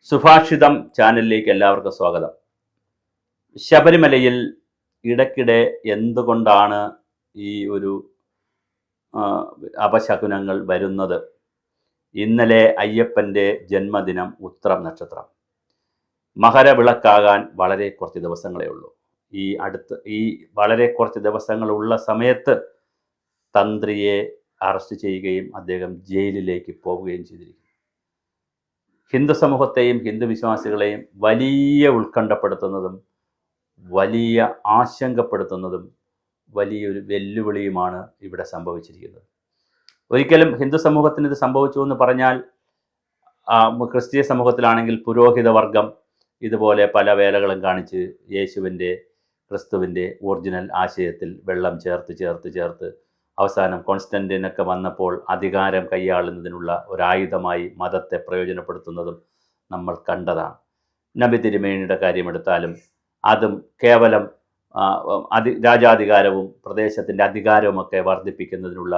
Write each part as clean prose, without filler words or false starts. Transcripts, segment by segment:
സുഭാഷിതം ചാനലിലേക്ക് എല്ലാവർക്കും സ്വാഗതം. ശബരിമലയിൽ ഇടയ്ക്കിടെ എന്തുകൊണ്ടാണ് ഈ ഒരു അപശകുനങ്ങൾ വരുന്നത്? ഇന്നലെ അയ്യപ്പൻ്റെ ജന്മദിനം ഉത്രം നക്ഷത്രം. മകരവിളക്കാകാൻ വളരെ കുറച്ച് ദിവസങ്ങളേ ഉള്ളൂ. ഈ വളരെ കുറച്ച് ദിവസങ്ങളുള്ള സമയത്ത് തന്ത്രിയെ അറസ്റ്റ് ചെയ്യുകയും അദ്ദേഹം ജയിലിലേക്ക് പോവുകയും ചെയ്തിരിക്കുന്നു. ഹിന്ദു സമൂഹത്തെയും ഹിന്ദു വിശ്വാസികളെയും വലിയ ഉത്കണ്ഠപ്പെടുത്തുന്നതും വലിയ ആശങ്കപ്പെടുത്തുന്നതും വലിയൊരു വെല്ലുവിളിയുമാണ് ഇവിടെ സംഭവിച്ചിരിക്കുന്നത്. ഒരിക്കലും ഹിന്ദു സമൂഹത്തിന് ഇത് സംഭവിച്ചു എന്ന് പറഞ്ഞാൽ ക്രിസ്തീയ സമൂഹത്തിലാണെങ്കിൽ പുരോഹിത വർഗം ഇതുപോലെ പല വേലകളും കാണിച്ച് യേശുവിൻ്റെ ക്രിസ്തുവിൻ്റെ ഒറിജിനൽ ആശയത്തിൽ വെള്ളം ചേർത്ത് അവസാനം കോൺസ്റ്റന്റൈനൊക്കെ വന്നപ്പോൾ അധികാരം കൈയാളുന്നതിനുള്ള ഒരായുധമായി മതത്തെ പ്രയോജനപ്പെടുത്തുന്നതും നമ്മൾ കണ്ടതാണ്. നബി തിരുമേനിയുടെ കാര്യമെടുത്താലും അതും കേവലം രാജാധികാരവും പ്രദേശത്തിൻ്റെ അധികാരവുമൊക്കെ വർദ്ധിപ്പിക്കുന്നതിനുള്ള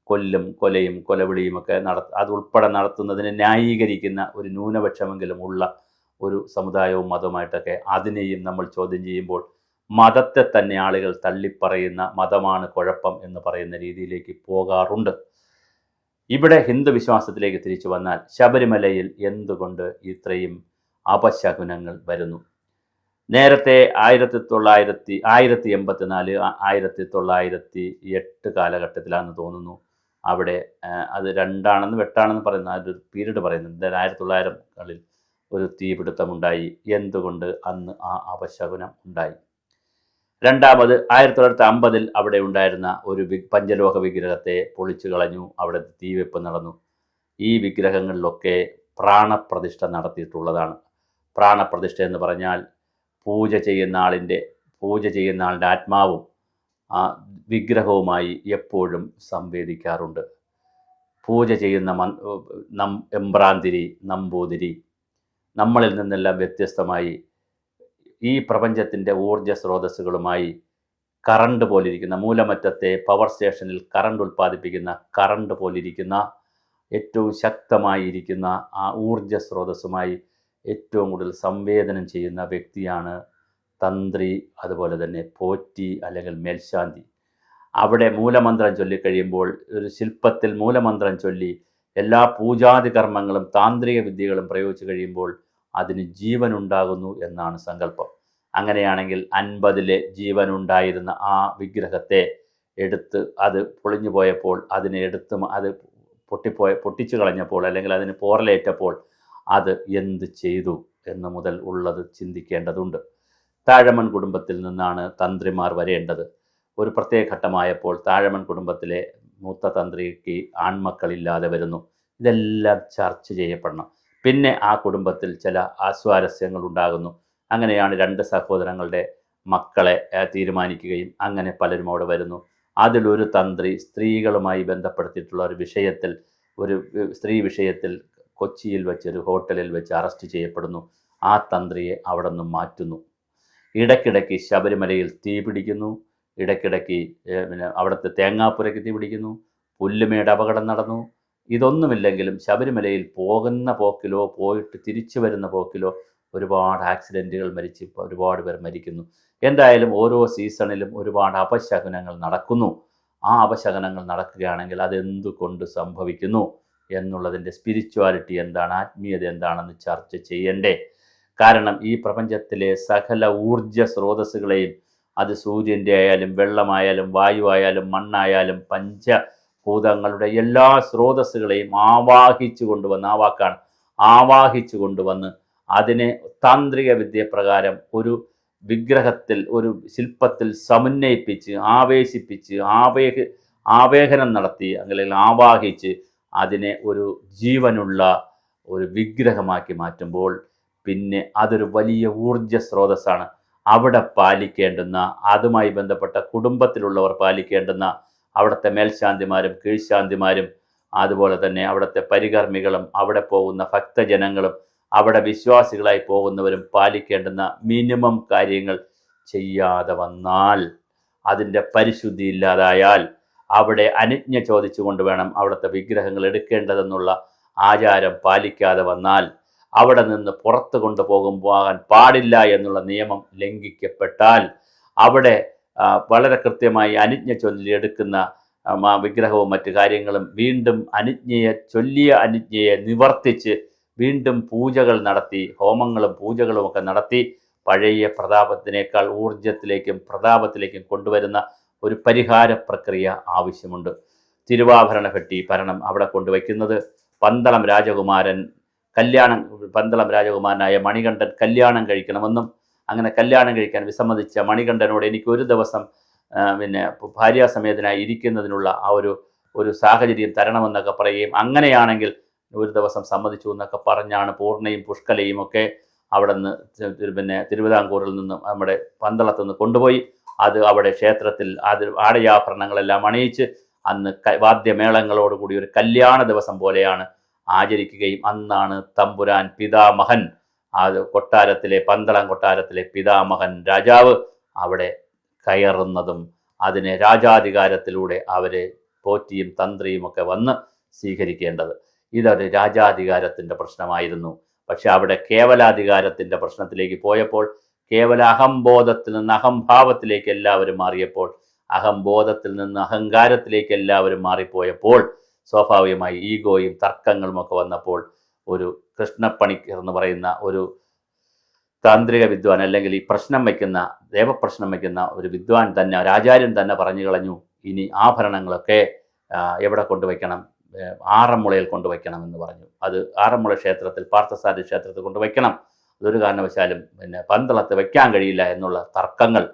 കൊലയും കൊലവിളിയുമൊക്കെ അതുൾപ്പെടെ നടത്തുന്നതിനെ ന്യായീകരിക്കുന്ന ഒരു ന്യൂനപക്ഷമെങ്കിലും ഉള്ള ഒരു സമുദായവും മതവുമായിട്ടൊക്കെ അതിനെയും നമ്മൾ ചോദ്യം ചെയ്യുമ്പോൾ മതത്തെ തന്നെ ആളുകൾ തള്ളിപ്പറയുന്ന മതമാണ് കുഴപ്പം എന്ന് പറയുന്ന രീതിയിലേക്ക് പോകാറുണ്ട്. ഇവിടെ ഹിന്ദു വിശ്വാസത്തിലേക്ക് തിരിച്ചു വന്നാൽ ശബരിമലയിൽ എന്തുകൊണ്ട് ഇത്രയും അപശകുനങ്ങൾ വരുന്നു? നേരത്തെ 1984 1908 കാലഘട്ടത്തിലാണെന്ന് തോന്നുന്നു. അവിടെ അത് 2 വെട്ടാണെന്ന് പറയുന്ന ഒരു പീരീഡ് പറയുന്നുണ്ട്. 1900കളിൽ ഒരു തീപിടുത്തമുണ്ടായി. എന്തുകൊണ്ട് അന്ന് ആ അപശകുനം ഉണ്ടായി? രണ്ടാമത് 1950 അവിടെ ഉണ്ടായിരുന്ന ഒരു പഞ്ചലോഹ വിഗ്രഹത്തെ പൊളിച്ചു കളഞ്ഞു. അവിടെ തീവെപ്പ് നടന്നു. ഈ വിഗ്രഹങ്ങളിലൊക്കെ പ്രാണപ്രതിഷ്ഠ നടത്തിയിട്ടുള്ളതാണ്. പ്രാണപ്രതിഷ്ഠ എന്ന് പറഞ്ഞാൽ പൂജ ചെയ്യുന്ന ആളിൻ്റെ ആത്മാവും ആ വിഗ്രഹവുമായി എപ്പോഴും സംവേദിക്കാറുണ്ട്. പൂജ ചെയ്യുന്ന എമ്പ്രാന്തിരി നമ്പൂതിരി നമ്മളിൽ നിന്നെല്ലാം വ്യത്യസ്തമായി ഈ പ്രപഞ്ചത്തിൻ്റെ ഊർജ സ്രോതസ്സുകളുമായി കറണ്ട് പോലിരിക്കുന്ന മൂലമറ്റത്തെ പവർ സ്റ്റേഷനിൽ കറണ്ട് ഉൽപ്പാദിപ്പിക്കുന്ന കറണ്ട് പോലിരിക്കുന്ന ഏറ്റവും ശക്തമായിരിക്കുന്ന ആ ഊർജ സ്രോതസ്സുമായി ഏറ്റവും കൂടുതൽ സംവേദനം ചെയ്യുന്ന വ്യക്തിയാണ് തന്ത്രി, അതുപോലെ തന്നെ പോറ്റി അല്ലെങ്കിൽ മേൽശാന്തി. അവിടെ മൂലമന്ത്രം ചൊല്ലിക്കഴിയുമ്പോൾ ഒരു ശില്പത്തിൽ മൂലമന്ത്രം ചൊല്ലി എല്ലാ പൂജാതി കർമ്മങ്ങളും താന്ത്രിക വിദ്യകളും പ്രയോഗിച്ചു കഴിയുമ്പോൾ അതിന് ജീവനുണ്ടാകുന്നു എന്നാണ് സങ്കല്പം. അങ്ങനെയാണെങ്കിൽ 50-ലെ ജീവനുണ്ടായിരുന്ന ആ വിഗ്രഹത്തെ എടുത്ത് അത് പൊളിഞ്ഞു പോയപ്പോൾ അത് പൊട്ടിച്ചു കളഞ്ഞപ്പോൾ അല്ലെങ്കിൽ അതിന് പോറലേറ്റപ്പോൾ അത് എന്ത് ചെയ്തു എന്ന് മുതൽ ഉള്ളത് ചിന്തിക്കേണ്ടതുണ്ട്. താഴമൺ കുടുംബത്തിൽ നിന്നാണ് തന്ത്രിമാർ വരേണ്ടത്. ഒരു പ്രത്യേക ഘട്ടമായപ്പോൾ താഴമൺ കുടുംബത്തിലെ മൂത്ത തന്ത്രിക്ക് ആൺമക്കളില്ലാതെ വരുന്നു. ഇതെല്ലാം ചർച്ച ചെയ്യപ്പെടണം. പിന്നെ ആ കുടുംബത്തിൽ ചില അസ്വാരസ്യങ്ങൾ ഉണ്ടാകുന്നു. അങ്ങനെയാണ് 2 സഹോദരങ്ങളുടെ മക്കളെ തീരുമാനിക്കുകയും അങ്ങനെ പലരും അവിടെ വരുന്നു. അതിലൊരു തന്ത്രി സ്ത്രീകളുമായി ബന്ധപ്പെടുത്തിയിട്ടുള്ള ഒരു സ്ത്രീ വിഷയത്തിൽ കൊച്ചിയിൽ വെച്ചൊരു ഹോട്ടലിൽ വെച്ച് അറസ്റ്റ് ചെയ്യപ്പെടുന്നു. ആ തന്ത്രിയെ അവിടെ നിന്ന് മാറ്റുന്നു. ഇടയ്ക്കിടയ്ക്ക് ശബരിമലയിൽ തീ പിടിക്കുന്നു. ഇടയ്ക്കിടയ്ക്ക് അവിടുത്തെ തേങ്ങാപ്പുരയ്ക്ക് തീ പിടിക്കുന്നു. പുല്ലുമേട് അപകടം നടന്നു. ഇതൊന്നുമില്ലെങ്കിലും ശബരിമലയിൽ പോകുന്ന പോക്കിലോ പോയിട്ട് തിരിച്ചു വരുന്ന പോക്കിലോ ഒരുപാട് ആക്സിഡൻറ്റുകൾ ഒരുപാട് പേർ മരിക്കുന്നു. എന്തായാലും ഓരോ സീസണിലും ഒരുപാട് അപശകുനങ്ങൾ നടക്കുന്നു. ആ അപശകുനങ്ങൾ നടക്കുകയാണെങ്കിൽ അതെന്തുകൊണ്ട് സംഭവിക്കുന്നു എന്നുള്ളതിൻ്റെ സ്പിരിച്വാലിറ്റി എന്താണ്, ആത്മീയത എന്താണെന്ന് ചർച്ച ചെയ്യണ്ടേ? കാരണം ഈ പ്രപഞ്ചത്തിലെ സകല ഊർജ സ്രോതസ്സുകളെയും, അത് സൂര്യൻ്റെ ആയാലും വെള്ളമായാലും വായുവായാലും മണ്ണായാലും പഞ്ചഭൂതങ്ങളുടെ എല്ലാ സ്രോതസ്സുകളെയും ആവാഹിച്ചു കൊണ്ടുവന്ന് അതിനെ താന്ത്രിക വിദ്യപ്രകാരം ഒരു വിഗ്രഹത്തിൽ ഒരു ശില്പത്തിൽ സമന്വയിപ്പിച്ച് ആവേശിപ്പിച്ച് ആവേഹനം നടത്തി അല്ലെങ്കിൽ ആവാഹിച്ച് അതിനെ ഒരു ജീവനുള്ള ഒരു വിഗ്രഹമാക്കി മാറ്റുമ്പോൾ പിന്നെ അതൊരു വലിയ ഊർജ സ്രോതസ്സാണ്. അവിടെ പാലിക്കേണ്ടുന്ന, അതുമായി ബന്ധപ്പെട്ട കുടുംബത്തിലുള്ളവർ പാലിക്കേണ്ടുന്ന അവിടുത്തെ മേൽശാന്തിമാരും കീഴ്ശാന്തിമാരും അതുപോലെ തന്നെ അവിടുത്തെ പരികർമ്മികളും അവിടെ പോകുന്ന ഭക്തജനങ്ങളും അവിടെ വിശ്വാസികളായി പോകുന്നവരും പാലിക്കേണ്ടുന്ന മിനിമം കാര്യങ്ങൾ ചെയ്യാതെ വന്നാൽ, അതിൻ്റെ പരിശുദ്ധി ഇല്ലാതായാൽ, അവിടെ അനുജ്ഞ ചോദിച്ചുകൊണ്ട് വേണം അവിടുത്തെ വിഗ്രഹങ്ങൾ എടുക്കേണ്ടതെന്നുള്ള ആചാരം പാലിക്കാതെ വന്നാൽ അവിടെ നിന്ന് പുറത്ത് കൊണ്ടുപോകാൻ പാടില്ല എന്നുള്ള നിയമം ലംഘിക്കപ്പെട്ടാൽ അവിടെ വളരെ കൃത്യമായി അനുജ്ഞ ചൊല്ലിയെടുക്കുന്ന വിഗ്രഹവും മറ്റു കാര്യങ്ങളും വീണ്ടും ചൊല്ലിയ അനുജ്ഞയെ നിവർത്തിച്ച് വീണ്ടും പൂജകൾ നടത്തി, ഹോമങ്ങളും പൂജകളും ഒക്കെ നടത്തി പഴയ പ്രതാപത്തിനേക്കാൾ ഊർജത്തിലേക്കും പ്രതാപത്തിലേക്കും കൊണ്ടുവരുന്ന ഒരു പരിഹാര പ്രക്രിയ ആവശ്യമുണ്ട്. തിരുവാഭരണ പെട്ടി ഭരണം അവിടെ കൊണ്ടുവയ്ക്കുന്നത് പന്തളം രാജകുമാരനായ മണികണ്ഠൻ കല്യാണം കഴിക്കണമെന്നും അങ്ങനെ കല്യാണം കഴിക്കാൻ വിസമ്മതിച്ച മണികണ്ഠനോട് എനിക്ക് ഒരു ദിവസം ഭാര്യാസമേതനായി ഇരിക്കുന്നതിനുള്ള ആ ഒരു സാഹചര്യം തരണമെന്നൊക്കെ പറയുകയും അങ്ങനെയാണെങ്കിൽ ഒരു ദിവസം സമ്മതിച്ചു എന്നൊക്കെ പറഞ്ഞാണ് പൂർണ്ണയും പുഷ്കലയും ഒക്കെ അവിടെ നിന്ന് തിരുവിതാംകൂറിൽ നിന്നും നമ്മുടെ പന്തളത്ത് നിന്ന് കൊണ്ടുപോയി അത് അവിടെ ക്ഷേത്രത്തിൽ ആടയാഭരണങ്ങളെല്ലാം അണിയിച്ച് അന്ന് വാദ്യമേളങ്ങളോടുകൂടി ഒരു കല്യാണ ദിവസം പോലെയാണ് ആചരിക്കുകയും അന്നാണ് തമ്പുരാൻ പിതാമഹൻ പന്തളം കൊട്ടാരത്തിലെ പിതാമഹൻ രാജാവ് അവിടെ കയറുന്നതും അതിനെ രാജാധികാരത്തിലൂടെ അവരെ പോറ്റിയും തന്ത്രിയും ഒക്കെ വന്ന് സ്വീകരിക്കേണ്ടത്. ഇതൊരു രാജാധികാരത്തിൻ്റെ പ്രശ്നമായിരുന്നു. പക്ഷെ അവിടെ കേവലാധികാരത്തിൻ്റെ പ്രശ്നത്തിലേക്ക് പോയപ്പോൾ, കേവല അഹംബോധത്തിൽ നിന്ന് അഹംഭാവത്തിലേക്ക് എല്ലാവരും മാറിയപ്പോൾ, അഹംബോധത്തിൽ നിന്ന് അഹങ്കാരത്തിലേക്ക് എല്ലാവരും മാറിപ്പോയപ്പോൾ സ്വാഭാവികമായി ഈഗോയും തർക്കങ്ങളും ഒക്കെ വന്നപ്പോൾ ഒരു കൃഷ്ണപ്പണിക്കർ എന്ന് പറയുന്ന ഒരു താന്ത്രിക വിദ്വാൻ, അല്ലെങ്കിൽ ഈ ദേവപ്രശ്നം വയ്ക്കുന്ന ഒരു വിദ്വാൻ തന്നെ, ഒരു ആചാര്യൻ തന്നെ പറഞ്ഞു കളഞ്ഞു, ഇനി ആഭരണങ്ങളൊക്കെ എവിടെ കൊണ്ടുവയ്ക്കണം, ആറന്മുളയിൽ കൊണ്ടുവയ്ക്കണമെന്ന് പറഞ്ഞു. അത് ആറന്മുള ക്ഷേത്രത്തിൽ, പാർത്ഥസാരഥി ക്ഷേത്രത്തിൽ കൊണ്ടുവയ്ക്കണം. അതൊരു കാരണവശാലും പന്തളത്ത് വയ്ക്കാൻ കഴിയില്ല എന്നുള്ള തർക്കങ്ങൾ,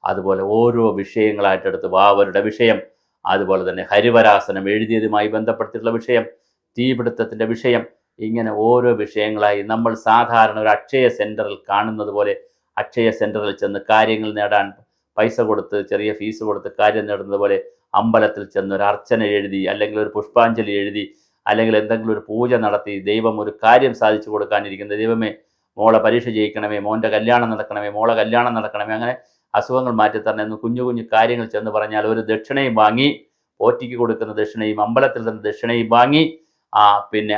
അതുപോലെ ഓരോ വിഷയങ്ങളായിട്ടെടുത്ത് വാവരുടെ വിഷയം, അതുപോലെ തന്നെ ഹരിവരാസനം എഴുതിയതുമായി ബന്ധപ്പെട്ടിട്ടുള്ള വിഷയം, തീപിടുത്തത്തിൻ്റെ വിഷയം, ഇങ്ങനെ ഓരോ വിഷയങ്ങളായി നമ്മൾ സാധാരണ ഒരു അക്ഷയ സെൻറ്ററിൽ കാണുന്നത് പോലെ അക്ഷയ സെൻറ്ററിൽ ചെന്ന് കാര്യങ്ങൾ നേടാൻ പൈസ കൊടുത്ത്, ചെറിയ ഫീസ് കൊടുത്ത് കാര്യം നേടുന്നത് പോലെ അമ്പലത്തിൽ ചെന്ന് ഒരു അർച്ചന എഴുതി, അല്ലെങ്കിൽ ഒരു പുഷ്പാഞ്ജലി എഴുതി, അല്ലെങ്കിൽ എന്തെങ്കിലും ഒരു പൂജ നടത്തി ദൈവം ഒരു കാര്യം സാധിച്ചു കൊടുക്കാനിരിക്കുന്നത്, ദൈവമേ മോളെ പരീക്ഷ ജയിക്കണമേ, മോൻ്റെ കല്യാണം നടക്കണമേ, മോളെ കല്യാണം നടക്കണമേ, അങ്ങനെ അസുഖങ്ങൾ മാറ്റിത്തരണം എന്ന് കുഞ്ഞു കുഞ്ഞു കാര്യങ്ങൾ ചെന്ന് പറഞ്ഞാൽ ഒരു ദക്ഷിണയും വാങ്ങി, പോറ്റിക്ക് കൊടുക്കുന്ന ദക്ഷിണയും അമ്പലത്തിൽ നിന്ന് ദക്ഷിണയും വാങ്ങി,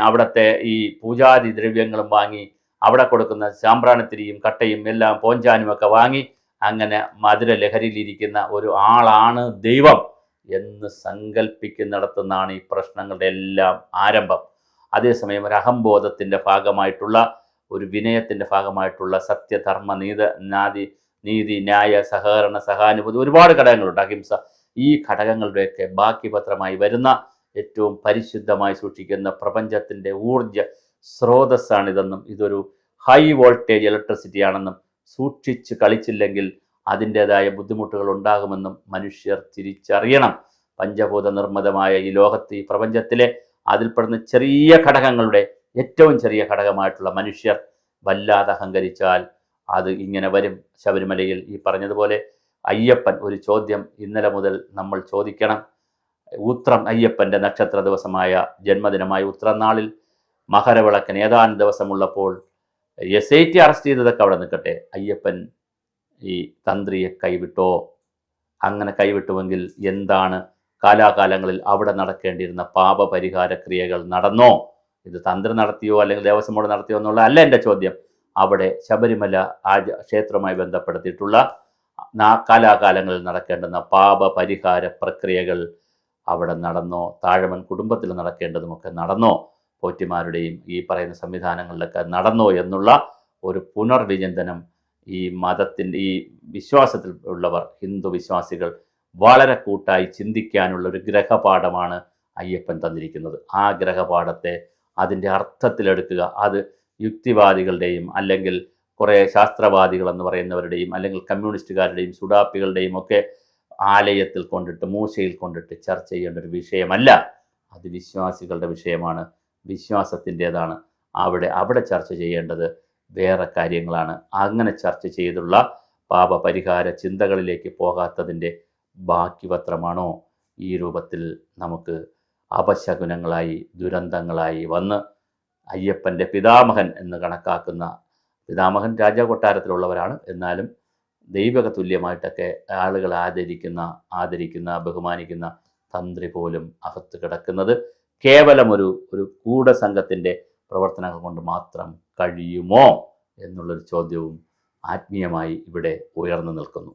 അവിടുത്തെ ഈ പൂജാതി ദ്രവ്യങ്ങളും വാങ്ങി, അവിടെ കൊടുക്കുന്ന സാമ്പ്രാണിത്തിരിയും കട്ടയും എല്ലാം പോഞ്ചാനും ഒക്കെ വാങ്ങി, അങ്ങനെ മധുര ലഹരിയിലിരിക്കുന്ന ഒരു ആളാണ് ദൈവം എന്ന് സങ്കല്പിക്കുന്നിടത്തുനിന്നാണ് ഈ പ്രശ്നങ്ങളുടെ എല്ലാം ആരംഭം. അതേസമയം ഒരു അഹംബോധത്തിൻ്റെ ഭാഗമായിട്ടുള്ള, ഒരു വിനയത്തിൻ്റെ ഭാഗമായിട്ടുള്ള സത്യധർമ്മ നീതി ന്യായ സഹകരണ സഹാനുഭൂതി, ഒരുപാട് ഘടകങ്ങളുണ്ട്, അഹിംസ, ഈ ഘടകങ്ങളുടെയൊക്കെ ബാക്കി പത്രമായി വരുന്ന ഏറ്റവും പരിശുദ്ധമായി സൂക്ഷിക്കുന്ന പ്രപഞ്ചത്തിൻ്റെ ഊർജ സ്രോതസ്സാണിതെന്നും ഇതൊരു ഹൈ വോൾട്ടേജ് ഇലക്ട്രിസിറ്റി ആണെന്നും സൂക്ഷിച്ച് കളിച്ചില്ലെങ്കിൽ അതിൻ്റേതായ ബുദ്ധിമുട്ടുകൾ ഉണ്ടാകുമെന്നും മനുഷ്യർ തിരിച്ചറിയണം. പഞ്ചഭൂത നിർമ്മിതമായ ഈ ലോകത്ത്, ഈ പ്രപഞ്ചത്തിലെ അതിൽപ്പെടുന്ന ചെറിയ ഘടകങ്ങളുടെ ഏറ്റവും ചെറിയ ഘടകമായിട്ടുള്ള മനുഷ്യർ വല്ലാതെ അഹങ്കരിച്ചാൽ അത് ഇങ്ങനെ വരും. ശബരിമലയിൽ ഈ പറഞ്ഞതുപോലെ അയ്യപ്പൻ, ഒരു ചോദ്യം ഇന്നലെ മുതൽ നമ്മൾ ചോദിക്കണം. അയ്യപ്പൻ്റെ നക്ഷത്ര ദിവസമായ ജന്മദിനമായ ഉത്രനാളിൽ മകരവിളക്കിന് ഏതാനും ദിവസമുള്ളപ്പോൾ SIT അറസ്റ്റ് ചെയ്തതൊക്കെ അവിടെ നിൽക്കട്ടെ, അയ്യപ്പൻ ഈ തന്ത്രിയെ കൈവിട്ടോ? അങ്ങനെ കൈവിട്ടുവെങ്കിൽ എന്താണ് കാലാകാലങ്ങളിൽ അവിടെ നടക്കേണ്ടിയിരുന്ന പാപപരിഹാര ക്രിയകൾ നടന്നോ? ഇത് തന്ത്രി നടത്തിയോ അല്ലെങ്കിൽ ദേവസ്വം ബോർഡ് നടത്തിയോ എന്നുള്ള അല്ല എൻ്റെ ചോദ്യം. അവിടെ ശബരിമല ക്ഷേത്രവുമായി ബന്ധപ്പെടുത്തിയിട്ടുള്ള കാലാകാലങ്ങളിൽ നടക്കേണ്ടുന്ന പാപപരിഹാര പ്രക്രിയകൾ അവിടെ നടന്നോ? താഴമൻ കുടുംബത്തിൽ നടക്കേണ്ടതുമൊക്കെ നടന്നോ? പോറ്റിമാരുടെയും ഈ പറയുന്ന സംവിധാനങ്ങളിലൊക്കെ നടന്നോ എന്നുള്ള ഒരു പുനർവിചിന്തനം ഈ മതത്തിൻ്റെ, ഈ വിശ്വാസത്തിൽ ഉള്ളവർ, ഹിന്ദു വിശ്വാസികൾ വളരെ കൂട്ടായി ചിന്തിക്കാനുള്ള ഒരു ഗ്രഹപാഠമാണ് അയ്യപ്പൻ തന്നിരിക്കുന്നത്. ആ ഗ്രഹപാഠത്തെ അതിൻ്റെ അർത്ഥത്തിലെടുക്കുക. അത് യുക്തിവാദികളുടെയും അല്ലെങ്കിൽ കുറേ ശാസ്ത്രവാദികളെന്ന് പറയുന്നവരുടെയും അല്ലെങ്കിൽ കമ്മ്യൂണിസ്റ്റുകാരുടെയും സുഡാപ്പികളുടെയും ഒക്കെ ആലയത്തിൽ കൊണ്ടിട്ട്, മൂശയിൽ കൊണ്ടിട്ട് ചർച്ച ചെയ്യേണ്ട ഒരു വിഷയമല്ല. അത് വിശ്വാസികളുടെ വിഷയമാണ്, വിശ്വാസത്തിൻ്റേതാണ്. അവിടെ ചർച്ച ചെയ്യേണ്ടത് വേറെ കാര്യങ്ങളാണ്. അങ്ങനെ ചർച്ച ചെയ്തുള്ള പാപപരിഹാര ചിന്തകളിലേക്ക് പോകാത്തതിൻ്റെ ബാക്കി പത്രമാണോ ഈ രൂപത്തിൽ നമുക്ക് അപശകുനങ്ങളായി, ദുരന്തങ്ങളായി വന്ന് അയ്യപ്പൻ്റെ പിതാമഹൻ എന്ന് കണക്കാക്കുന്ന, പിതാമഹൻ രാജകൊട്ടാരത്തിലുള്ളവരാണ്, എന്നാലും ദൈവക തുല്യമായിട്ടൊക്കെ ആളുകൾ ആദരിക്കുന്ന ബഹുമാനിക്കുന്ന തന്ത്രി പോലും അകത്ത് കിടക്കുന്നത് കേവലം ഒരു ഗൂഢസംഘത്തിൻ്റെ പ്രവർത്തനങ്ങൾ കൊണ്ട് മാത്രം കഴിയുമോ എന്നുള്ളൊരു ചോദ്യവും ആത്മീയമായി ഇവിടെ ഉയർന്നു നിൽക്കുന്നു.